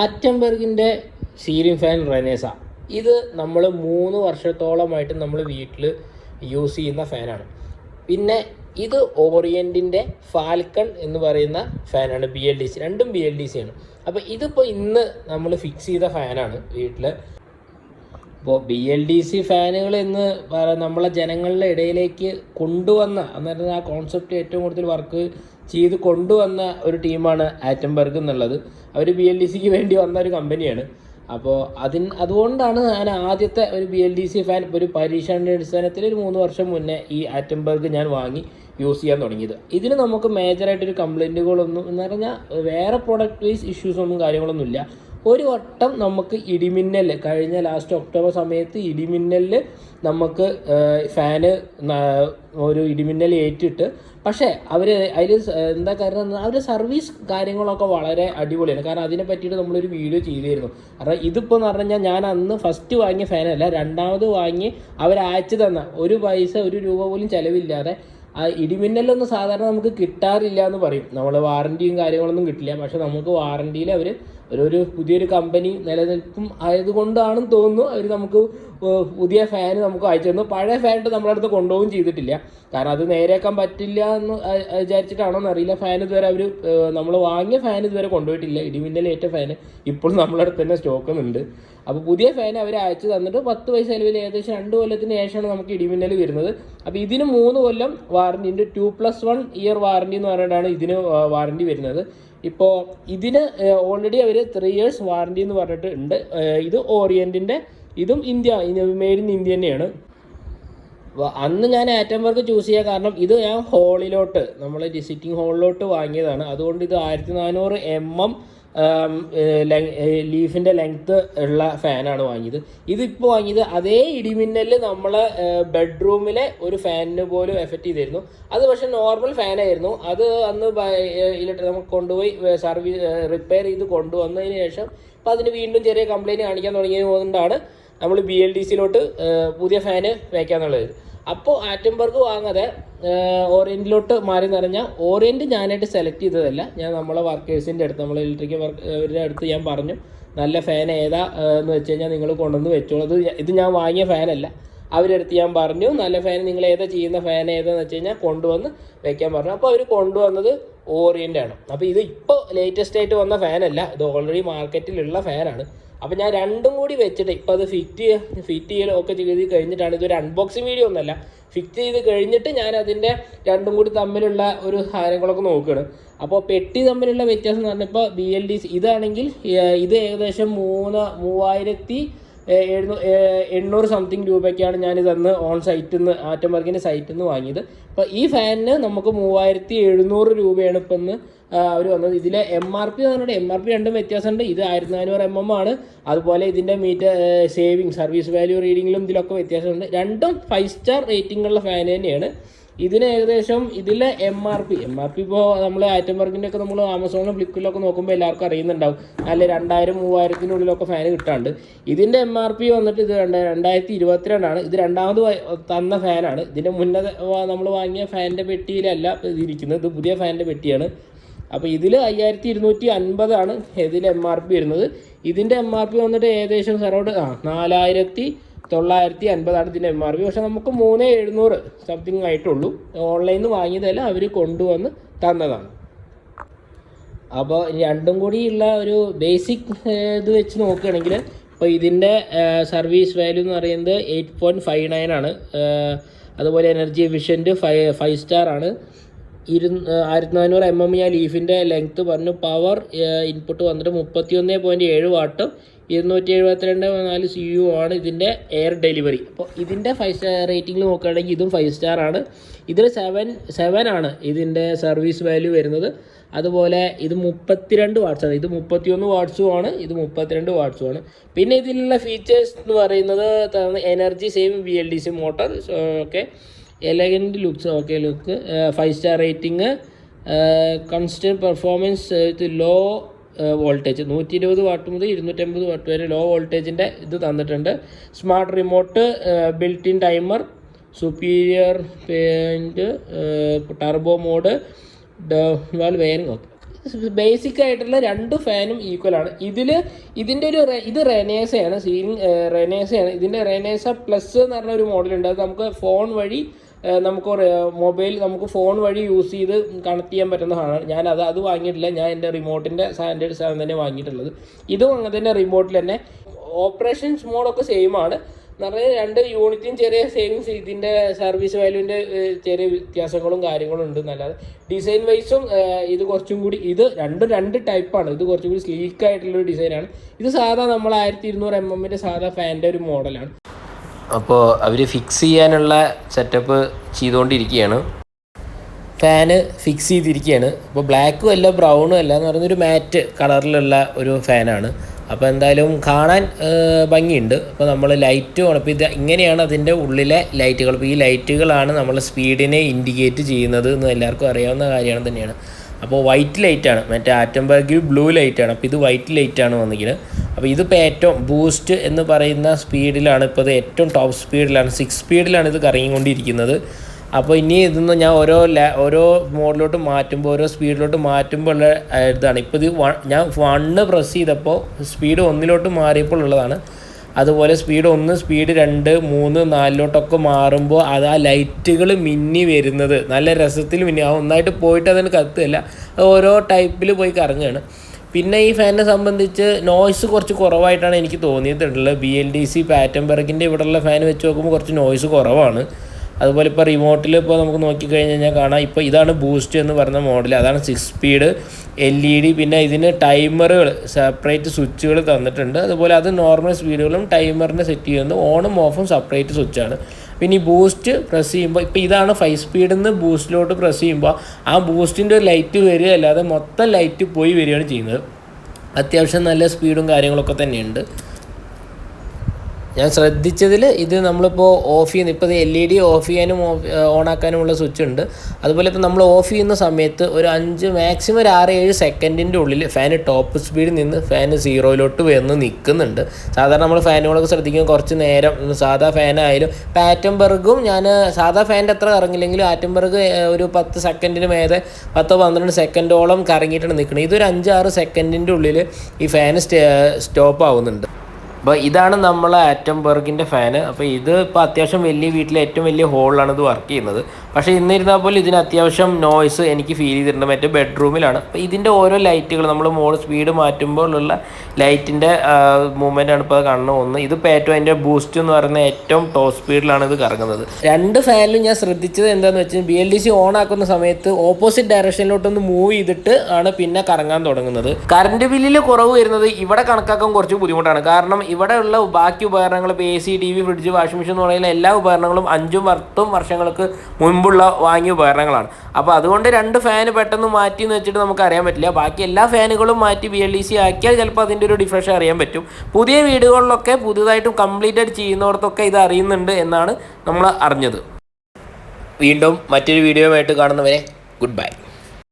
ആറ്റംബർഗിൻ്റെ ceiling fan റെനേസ. ഇത് നമ്മൾ 3 വർഷത്തോളമായിട്ട് നമ്മൾ വീട്ടിൽ യൂസ് ചെയ്യുന്ന ഫാനാണ്. പിന്നെ ഇത് ഓറിയൻറ്റിൻ്റെ ഫാൽക്കൺ എന്ന് പറയുന്ന ഫാനാണ്, BLDC, രണ്ടും BLDC ആണ്. അപ്പോൾ ഇതിപ്പോൾ ഇന്ന് നമ്മൾ ഫിക്സ് ചെയ്ത ഫാനാണ് വീട്ടിൽ. ഇപ്പോൾ BLDC ഫാനുകൾ എന്ന് നമ്മളെ ജനങ്ങളുടെ ഇടയിലേക്ക് കൊണ്ടുവന്ന, അന്നേരം ആ കോൺസെപ്റ്റ് ഏറ്റവും കൂടുതൽ വർക്ക് ചെയ്ത് കൊണ്ടുവന്ന ഒരു ടീമാണ് ആറ്റംബർഗ് എന്നുള്ളത്. അവർ BLDCക്ക് വേണ്ടി വന്ന ഒരു കമ്പനിയാണ്. അപ്പോൾ അതുകൊണ്ടാണ് ഞാൻ ആദ്യത്തെ ഒരു BLDC ഫാൻ ഒരു പരീക്ഷണ അടിസ്ഥാനത്തിൽ ഒരു 3 വർഷം മുന്നേ ഈ ആറ്റംബർഗ് ഞാൻ വാങ്ങി യൂസ് ചെയ്യാൻ തുടങ്ങിയത്. ഇതിന് നമുക്ക് മേജറായിട്ടൊരു കംപ്ലൈൻറ്റുകളൊന്നും എന്ന് പറഞ്ഞാൽ വേറെ പ്രോഡക്റ്റ് വൈസ് ഇഷ്യൂസൊന്നും കാര്യങ്ങളൊന്നുമില്ല. ഒരു വട്ടം നമുക്ക് ഇടിമിന്നൽ കഴിഞ്ഞ ലാസ്റ്റ് ഒക്ടോബർ സമയത്ത് ഇടിമിന്നലിൽ നമുക്ക് ഫാന് ഒരു ഇടിമിന്നൽ ഏറ്റിട്ട്, പക്ഷേ അവർ അതിൽ എന്താ കാരണം അവർ സർവീസ് കാര്യങ്ങളൊക്കെ വളരെ അടിപൊളിയാണ്. കാരണം അതിനെ പറ്റിയിട്ട് നമ്മളൊരു വീഡിയോ ചെയ്തിരുന്നു. കാരണം ഇതിപ്പോൾ എന്ന് പറഞ്ഞു കഴിഞ്ഞാൽ ഞാൻ അന്ന് ഫസ്റ്റ് വാങ്ങിയ ഫാനല്ല, രണ്ടാമത് വാങ്ങി അവരയച്ചു തന്ന ഒരു പൈസ 1 രൂപ പോലും ചിലവില്ലാതെ. ആ ഇടിമിന്നലൊന്നും സാധാരണ നമുക്ക് കിട്ടാറില്ല എന്ന് പറയും, നമ്മൾ വാറൻറ്റിയും കാര്യങ്ങളൊന്നും കിട്ടില്ല. പക്ഷെ നമുക്ക് വാറൻറ്റിയിൽ അവർ ഒരു പുതിയൊരു കമ്പനി നിലനിൽപ്പും ആയതുകൊണ്ടാണെന്ന് തോന്നുന്നു അവർ നമുക്ക് പുതിയ ഫാൻ നമുക്ക് അയച്ചു തന്നു. പഴയ ഫാനിട്ട് നമ്മളടുത്ത് കൊണ്ടുപോകുകയും ചെയ്തിട്ടില്ല. കാരണം അത് നേരെയാക്കാൻ പറ്റില്ല എന്ന് വിചാരിച്ചിട്ടാണോ എന്നറിയില്ല. ഫാൻ ഇതുവരെ അവർ നമ്മൾ വാങ്ങിയ ഫാൻ ഇതുവരെ കൊണ്ടുപോയിട്ടില്ല. ഇടിമിന്നലേറ്റ ഫാൻ ഇപ്പോഴും നമ്മളടുത്ത് തന്നെ സ്റ്റോക്കുന്നുണ്ട്. അപ്പോൾ പുതിയ ഫാൻ അവർ അയച്ചു തന്നിട്ട് 10 പൈസ ചെലവിൽ ഏകദേശം 2 കൊല്ലത്തിന് ശേഷമാണ് നമുക്ക് ഇടിമിന്നൽ വരുന്നത്. അപ്പോൾ ഇതിന് 3 കൊല്ലം വാറൻറ്റി ഉണ്ട്. 2+1 ഇയർ വാറൻറ്റി എന്ന് പറഞ്ഞിട്ടാണ് ഇതിന് വാറൻറ്റി വരുന്നത്. ഇപ്പോൾ ഇതിന് ഓൾറെഡി അവർ 3 ഇയേഴ്സ് വാറൻറ്റി എന്ന് പറഞ്ഞിട്ട് ഉണ്ട്. ഇത് ഓറിയൻറ്റിൻ്റെ, ഇതും മെയ്ഡ് ഇൻ ഇന്ത്യ തന്നെയാണ്. അപ്പോൾ അന്ന് ഞാൻ ആറ്റംബർഗ് ചൂസ് ചെയ്യാൻ കാരണം ഇത് ഞാൻ ഹോളിലോട്ട്, നമ്മൾ സിറ്റിംഗ് ഹോളിലോട്ട് വാങ്ങിയതാണ്. അതുകൊണ്ട് ഇത് 1400 mm ലീഫിൻ്റെ ലെങ്ത്ത് ഉള്ള ഫാനാണ് വാങ്ങിയത്. ഇതിപ്പോൾ വാങ്ങിയത് അതേ ഇടിമിന്നലിൽ നമ്മളെ ബെഡ്റൂമിലെ ഒരു ഫാനിന് പോലും എഫക്റ്റ് ചെയ്തിരുന്നു. അത് പക്ഷേ നോർമൽ ഫാനായിരുന്നു. അത് അന്ന് നമുക്ക് കൊണ്ടുപോയി റിപ്പയർ ചെയ്ത് കൊണ്ടുവന്നതിന് ശേഷം ഇപ്പോൾ അതിന് വീണ്ടും ചെറിയ കംപ്ലയിൻറ്റ് കാണിക്കാൻ തുടങ്ങിയത് കൊണ്ടാണ് നമ്മൾ BLDCയിലോട്ട് പുതിയ ഫാന് വയ്ക്കാന്നുള്ളത്. അപ്പോൾ ആറ്റംബർഗ് വാങ്ങാതെ ഓറിയൻറ്റിലോട്ട് മാറി എന്ന് പറഞ്ഞാൽ, ഓറിയൻറ്റ് ഞാനായിട്ട് സെലക്ട് ചെയ്തതല്ല, ഞാൻ നമ്മളെ വർക്കേഴ്സിൻ്റെ അടുത്ത്, നമ്മളെ ഇലക്ട്രിക്കൽ വർക്കരുടെ അടുത്ത് ഞാൻ പറഞ്ഞു നല്ല ഫാൻ ഏതാ എന്ന് വെച്ച് കഴിഞ്ഞാൽ നിങ്ങൾ കൊണ്ടുവന്ന് വെച്ചോളൂ. ഇത് ഞാൻ വാങ്ങിയ ഫാനല്ല. അവരുടെ അടുത്ത് ഞാൻ പറഞ്ഞു നല്ല ഫാൻ നിങ്ങൾ ചെയ്യുന്ന ഫാൻ ഏതാന്ന് വെച്ച് കഴിഞ്ഞാൽ കൊണ്ടുവന്ന് വെക്കാൻ പറഞ്ഞു. അപ്പോൾ അവർ കൊണ്ടുവന്നത് ഓറിയൻ്റ് ആണ്. അപ്പോൾ ഇത് ഇപ്പോൾ ലേറ്റസ്റ്റ് ആയിട്ട് വന്ന ഫാനല്ല, ഇത് ഓൾറെഡി മാർക്കറ്റിലുള്ള ഫാനാണ്. അപ്പോൾ ഞാൻ രണ്ടും കൂടി വെച്ചിട്ട് ഇപ്പോൾ അത് ഫിറ്റ് ചെയ്യലൊക്കെ ചെയ്ത് കഴിഞ്ഞിട്ടാണ്, ഇതൊരു അൺബോക്സിങ് വീഡിയോ ഒന്നുമല്ല, ഫിക്സ് ചെയ്ത് കഴിഞ്ഞിട്ട് ഞാൻ അതിൻ്റെ രണ്ടും കൂടി തമ്മിലുള്ള ഒരു കാര്യങ്ങളൊക്കെ നോക്കുകയാണ്. അപ്പോൾ പെട്ടി തമ്മിലുള്ള വ്യത്യാസം എന്ന് പറഞ്ഞാൽ ഇപ്പോൾ BLDC ഇതാണെങ്കിൽ ഇത് ഏകദേശം 3,800 സംതിങ് രൂപയ്ക്കാണ് ഞാനിതന്ന് ഓൺ സൈറ്റിൽ നിന്ന്, ആറ്റംബർഗിൻ്റെ സൈറ്റിൽ നിന്ന് വാങ്ങിയത്. അപ്പോൾ ഈ ഫാനിന് നമുക്ക് 3700 രൂപയാണ് ഇപ്പം ഇന്ന് അവർ വന്നത്. ഇതിലെ MRP പറഞ്ഞിട്ട് MRP രണ്ടും വ്യത്യാസമുണ്ട്. ഇത് 1400 mm ആണ്. അതുപോലെ ഇതിൻ്റെ മീറ്റർ സേവിങ് സർവീസ് വാല്യൂ റീഡിങ്ങിലും ഇതിലൊക്കെ വ്യത്യാസമുണ്ട്. രണ്ടും 5 സ്റ്റാർ റേറ്റിംഗ് ഉള്ള ഫാൻ തന്നെയാണ്. ഇതിന് ഏകദേശം ഇതിലെ MRP ഇപ്പോൾ നമ്മൾ ആറ്റംബർഗിൻ്റെ ഒക്കെ നമ്മൾ ആമസോണിലും ഫ്ലിപ്പിലൊക്കെ നോക്കുമ്പോൾ എല്ലാവർക്കും അറിയുന്നുണ്ടാവും, നല്ല 2000-3000 ഫാൻ കിട്ടാണ്ട്. ഇതിൻ്റെ MRP വന്നിട്ട് ഇത് 2022 ഇത് രണ്ടാമത് തന്ന ഫാനാണ്. ഇതിൻ്റെ മുന്നേ നമ്മൾ വാങ്ങിയ ഫാനിൻ്റെ പെട്ടിയിലല്ല ഇതിരിക്കുന്നത്, ഇത് പുതിയ ഫാനിൻ്റെ പെട്ടിയാണ്. അപ്പോൾ ഇതിൽ 5250 ഇതിൽ MRP വരുന്നത്. ഇതിൻ്റെ MRP വന്നിട്ട് ഏകദേശം അറൗണ്ട് 4950 ഇതിൻ്റെ MRP. പക്ഷേ നമുക്ക് 3700 സംതിങ് ആയിട്ടുള്ളൂ. ഓൺലൈനിൽ നിന്ന് വാങ്ങിയതല്ല, അവർ കൊണ്ടുവന്ന് തന്നതാണ്. അപ്പോൾ രണ്ടും കൂടിയുള്ള ഒരു ബേസിക് ഇത് വെച്ച് നോക്കുകയാണെങ്കിൽ ഇപ്പോൾ ഇതിൻ്റെ സർവീസ് വാല്യൂ എന്ന് പറയുന്നത് 8.59 ആണ്. അതുപോലെ എനർജി എഫിഷ്യൻറ്റ് 5 സ്റ്റാർ ആണ്. 1400 mm ഞാൻ ലീഫിൻ്റെ ലെങ്ത്ത് പറഞ്ഞു. പവർ ഇൻപുട്ട് വന്നിട്ട് 31.7 വാട്ടും 272.4 CU ആണ് ഇതിൻ്റെ എയർ ഡെലിവറി. അപ്പോൾ ഇതിൻ്റെ 5 സ്റ്റാർ റേറ്റിംഗിൽ നോക്കുകയാണെങ്കിൽ ഇതും 5 സ്റ്റാർ ആണ്. ഇതിൽ 7 ആണ് ഇതിൻ്റെ സർവീസ് വാല്യൂ വരുന്നത്. അതുപോലെ ഇത് 32 വാട്ട്സാണ്. ഇത് 31 വാട്ട്സുമാണ്, ഇത് 32 വാട്ട്സുമാണ്. പിന്നെ ഇതിലുള്ള ഫീച്ചേഴ്സ് എന്ന് പറയുന്നത് energy saving BLDC motor, okay, elegant looks, okay look, 5 star rating, constant performance with low voltage 120 watt മുതൽ 250 വാട്ട് വരെ ലോ വോൾട്ടേജിൻ്റെ ഇത് തന്നിട്ടുണ്ട്. Smart remote, built in timer, superior paint, turbo mode, wiring, okay. Basic ആയിട്ടുള്ള 2 ഫാനും ഈക്വലാണ്. ഇതിൻ്റെ ഇത് റെനേസയാണ്, ceiling റെനേസയാണ്. ഇതിൻ്റെ റെനേസ പ്ലസ് എന്ന് പറഞ്ഞ ഒരു മോഡലുണ്ട്. അത് നമുക്ക് ഫോൺ വഴി നമുക്ക് ഫോൺ വഴി യൂസ് ചെയ്ത് കണക്ട് ചെയ്യാൻ പറ്റുന്ന സാധനമാണ്. അത് വാങ്ങിയിട്ടില്ല. ഞാൻ എൻ്റെ റിമോട്ടിൻ്റെ സ്റ്റാൻഡേർഡ് സാധനം തന്നെ വാങ്ങിയിട്ടുള്ളത്. ഇതും അങ്ങനെ തന്നെ റിമോട്ടിൽ തന്നെ ഓപ്പറേഷൻസ് മോഡൊക്കെ സെയിം ആണ് എന്ന് പറഞ്ഞാൽ 2 യൂണിറ്റും ചെറിയ സേവിങ്സ്, ഇതിൻ്റെ സർവീസ് വാല്യൂവിൻ്റെ ചെറിയ വ്യത്യാസങ്ങളും കാര്യങ്ങളും ഉണ്ട് എന്നല്ലാതെ ഡിസൈൻ വൈസും ഇത് കുറച്ചും കൂടി രണ്ട് ടൈപ്പാണ്. ഇത് കുറച്ചും കൂടി സ്ലീക്ക് ആയിട്ടുള്ളൊരു ഡിസൈനാണ്. ഇത് സാധാ നമ്മൾ 1200 mm സാധാ ഫാനിൻ്റെ ഒരു മോഡലാണ്. അപ്പോൾ അവർ ഫിക്സ് ചെയ്യാനുള്ള സെറ്റപ്പ് ചെയ്തുകൊണ്ടിരിക്കുകയാണ്. ഫാന് ഫിക്സ് ചെയ്തിരിക്കുകയാണ്. അപ്പോൾ ബ്ലാക്കും അല്ല ബ്രൗണും അല്ല എന്ന് പറയുന്നൊരു മാറ്റ് കളറിലുള്ള ഒരു ഫാനാണ്. അപ്പോൾ എന്തായാലും കാണാൻ ഭംഗിയുണ്ട്. അപ്പോൾ നമ്മൾ ലൈറ്റ് വേണം. ഇപ്പോൾ ഇത് ഇങ്ങനെയാണ് അതിൻ്റെ ഉള്ളിലെ ലൈറ്റുകൾ. അപ്പോൾ ഈ ലൈറ്റുകളാണ് നമ്മൾ സ്പീഡിനെ ഇൻഡിക്കേറ്റ് ചെയ്യുന്നത് എന്ന് എല്ലാവർക്കും അറിയാവുന്ന കാര്യമാണ് തന്നെയാണ്. അപ്പോൾ വൈറ്റ് ലൈറ്റാണ്, മറ്റേ ആറ്റംബർഗിൽ ബ്ലൂ ലൈറ്റാണ്. അപ്പോൾ ഇത് വൈറ്റ് ലൈറ്റാണ് വന്നിരിക്കുന്നത്. അപ്പോൾ ഇതിപ്പോൾ ഏറ്റവും ബൂസ്റ്റ് എന്ന് പറയുന്ന സ്പീഡിലാണ്, ഇപ്പോൾ ഇത് ഏറ്റവും ടോപ്പ് സ്പീഡിലാണ്, 6 സ്പീഡിലാണ് ഇത് കറങ്ങിക്കൊണ്ടിരിക്കുന്നത്. അപ്പോൾ ഇനി ഇതൊന്ന് ഞാൻ ഓരോ മോഡിലോട്ട് മാറ്റുമ്പോൾ, ഓരോ സ്പീഡിലോട്ട് മാറ്റുമ്പോൾ ഉള്ള ഇതാണ്. ഇപ്പോൾ ഇത് ഞാൻ 1 പ്രസ് ചെയ്തപ്പോൾ സ്പീഡ് 1 മാറിയപ്പോൾ ഉള്ളതാണ്. അതുപോലെ സ്പീഡ് 1, സ്പീഡ് 2, 3, 4 മാറുമ്പോൾ അത് ആ ലൈറ്റുകൾ മിന്നി വരുന്നത് നല്ല രസത്തിൽ മിന്നി. ഒന്നായിട്ട് പോയിട്ട് അതിന് കത്തുകയല്ല, അത് ഓരോ ടൈപ്പിൽ പോയി കറങ്ങുകയാണ്. പിന്നെ ഈ ഫാനിനെ സംബന്ധിച്ച് നോയ്സ് കുറച്ച് കുറവായിട്ടാണ് എനിക്ക് തോന്നിയിട്ടുള്ളത്. BLDC പാറ്റംബർഗിൻ്റെ ഇവിടെയുള്ള ഫാൻ വെച്ച് നോക്കുമ്പോൾ കുറച്ച് നോയ്സ് കുറവാണ്. അതുപോലെ ഇപ്പോൾ റിമോട്ടിൽ ഇപ്പോൾ നമുക്ക് നോക്കിക്കഴിഞ്ഞാൽ കാണാം. ഇപ്പോൾ ഇതാണ് ബൂസ്റ്റ് എന്ന് പറഞ്ഞ മോഡൽ, അതാണ് 6 സ്പീഡ് LED. പിന്നെ ഇതിന് ടൈമറുകൾ, സെപ്പറേറ്റ് സ്വിച്ചുകൾ തന്നിട്ടുണ്ട്. അതുപോലെ അത് നോർമൽ സ്പീഡുകളും ടൈമറിനെ സെറ്റ് ചെയ്യുന്നു. ഓണും ഓഫും സെപ്പറേറ്റ് സ്വിച്ചാണ്. പിന്നെ ഈ ബൂസ്റ്റ് പ്രസ് ചെയ്യുമ്പോൾ, ഇപ്പോൾ ഇതാണ് 5 സ്പീഡിൽ നിന്ന് ബൂസ്റ്റിലോട്ട് പ്രസ് ചെയ്യുമ്പോൾ ആ ബൂസ്റ്റിൻ്റെ ഒരു ലൈറ്റ് വരിക അല്ലാതെ മൊത്തം ലൈറ്റ് പോയി വരികയാണ് ചെയ്യുന്നത്. അത്യാവശ്യം നല്ല സ്പീഡും കാര്യങ്ങളൊക്കെ തന്നെയുണ്ട്. ഞാൻ ശ്രദ്ധിച്ചതിൽ ഇത് നമ്മളിപ്പോൾ ഓഫ് ചെയ്യുന്ന, ഇപ്പോൾ LED ഓഫ് ചെയ്യാനും ഓണാക്കാനുമുള്ള സ്വിച്ച് ഉണ്ട്. അതുപോലെ ഇപ്പോൾ നമ്മൾ ഓഫ് ചെയ്യുന്ന സമയത്ത് ഒരു 5 മാക്സിമം ഒരു 6-7 സെക്കൻഡിൻ്റെ ഉള്ളിൽ ഫാന് ടോപ്പ് സ്പീഡിൽ നിന്ന് ഫാന് 0-ലോട്ട് വന്ന് നിൽക്കുന്നുണ്ട്. സാധാരണ നമ്മൾ ഫാനുകളൊക്കെ ശ്രദ്ധിക്കുമ്പോൾ കുറച്ച് നേരം, സാധാ ഫാനായാലും പാറ്റംബർഗും ഞാൻ സാധാ ഫാനിൻ്റെ അത്ര കറങ്ങില്ലെങ്കിലും ആറ്റംബർഗ് ഒരു 10 സെക്കൻഡിന് മേലെ 10-12 സെക്കൻഡോളം കറങ്ങിയിട്ടാണ് നിൽക്കുന്നത്. ഇതൊരു 5-6 സെക്കൻഡിൻ്റെ ഉള്ളിൽ ഈ ഫാന് സ്റ്റോപ്പ് ആവുന്നുണ്ട്. അപ്പോൾ ഇതാണ് നമ്മളെ ആറ്റംബർഗിൻ്റെ ഫാന്. അപ്പോൾ ഇത് ഇപ്പോൾ അത്യാവശ്യം വലിയ വീട്ടിലെ ഏറ്റവും വലിയ ഹോളിലാണ് ഇത് വർക്ക് ചെയ്യുന്നത്. പക്ഷേ ഇന്നിരുന്നാൽ പോലും ഇതിന് അത്യാവശ്യം നോയ്സ് എനിക്ക് ഫീൽ ചെയ്തിട്ടുണ്ട്. മറ്റേ ബെഡ്റൂമിലാണ്. അപ്പോൾ ഇതിൻ്റെ ഓരോ ലൈറ്റുകൾ നമ്മൾ സ്പീഡ് മാറ്റുമ്പോഴുള്ള ലൈറ്റിൻ്റെ മൂവ്മെൻറ്റാണ് ഇപ്പോൾ കാണുന്നത്. ഇതിപ്പോൾ ഏറ്റവും അതിൻ്റെ ബൂസ്റ്റ് എന്ന് പറയുന്ന ഏറ്റവും ടോപ്പ് സ്പീഡിലാണ് ഇത് കറങ്ങുന്നത്. 2 ഫാനിലും ഞാൻ ശ്രദ്ധിച്ചത് എന്താണെന്ന് വെച്ചാൽ BLDC ഓൺ ആക്കുന്ന സമയത്ത് ഓപ്പോസിറ്റ് ഡയറക്ഷനിലോട്ടൊന്ന് മൂവ് ചെയ്തിട്ട് ആണ് പിന്നെ കറങ്ങാൻ തുടങ്ങുന്നത്. കറണ്ട് ബില്ലിൽ കുറവ് വരുന്നത് ഇവിടെ കണക്കാക്കാൻ കുറച്ച് ബുദ്ധിമുട്ടാണ്. കാരണം ഇവിടെയുള്ള ബാക്കി ഉപകരണങ്ങൾ, ഇപ്പോൾ AC, TV, fridge, washing machine എന്ന് പറയുന്ന എല്ലാ ഉപകരണങ്ങളും 5-10 വർഷങ്ങൾക്ക് മുൻപുള്ള വാങ്ങിയ ഉപകരണങ്ങളാണ്. അപ്പോൾ അതുകൊണ്ട് 2 ഫാന് പെട്ടെന്ന് മാറ്റി എന്ന് വെച്ചിട്ട് നമുക്ക് അറിയാൻ പറ്റില്ല. ബാക്കി എല്ലാ ഫാനുകളും മാറ്റി BLDC ആക്കിയാൽ ചിലപ്പോൾ അതിൻ്റെ ഒരു ഡിഫറൻസ് അറിയാൻ പറ്റും. പുതിയ വീടുകളിലൊക്കെ പുതുതായിട്ടും കംപ്ലീറ്റഡ് ചെയ്യുന്നവർക്കൊക്കെ ഇത് അറിയുന്നുണ്ട് എന്നാണ് നമ്മൾ അറിഞ്ഞത്. വീണ്ടും മറ്റൊരു വീഡിയോയുമായിട്ട് കാണുന്നവരെ ഗുഡ് ബൈ.